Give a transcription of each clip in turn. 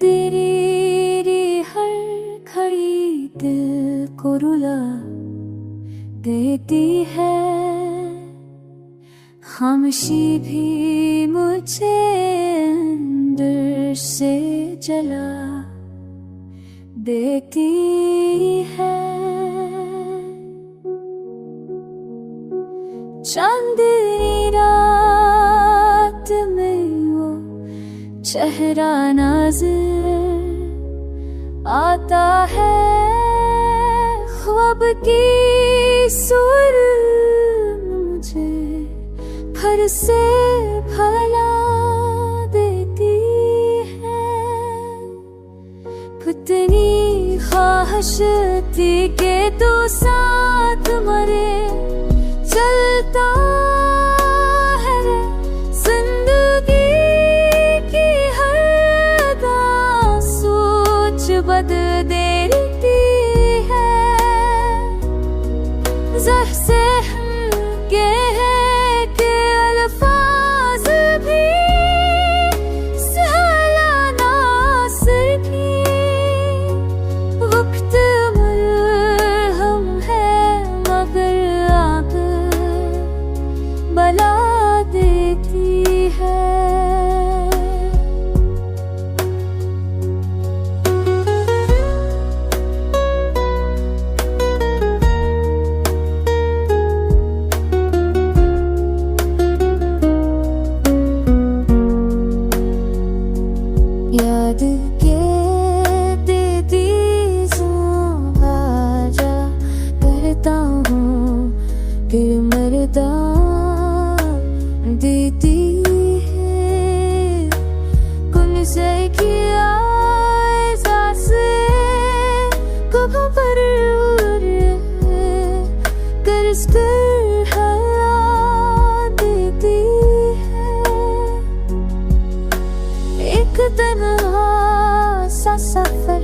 तेरी हर खड़ी दिल को रुला देती है, खामोशी भी मुझे अंदर से जला देती है। चांदनी रात में वो चेहरा नजर आता है, ख्वाब की सुर मुझे फिर से भला देती है। कितनी ख्वाहिश थी कि तू साथ मरे, चलता है रे जिंदगी की हर अदा सोच बदल देती है। ज़ह से के हैं कि अल्फाज भी सहला ना सकी, वक्त मरहम है मगर आग बला देती है। याद के देती आजा कहता हूँ कि मरदा देती है। कुन से किया से कब पर कर हवा देती है। एक तन्हा सा सफर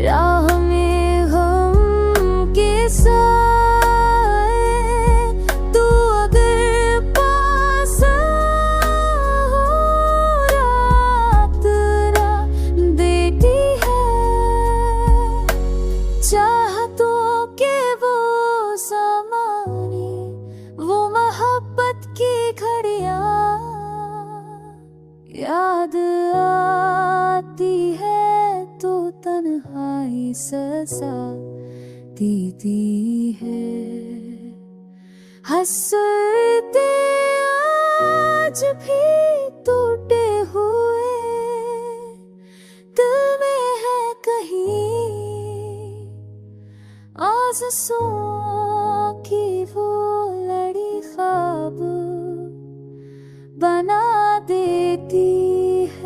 राह में हम के साए, तू अगर पास हो रात ना देती है। चाहतों के वो समानी वो मोहब्बत की घड़ियां याद आती है तो तन्हाई सजा देती है। हंसते आज भी टूटे हुए दिल में है कहीं, आज़सों की वो लड़ी ख्वाब बना देती है।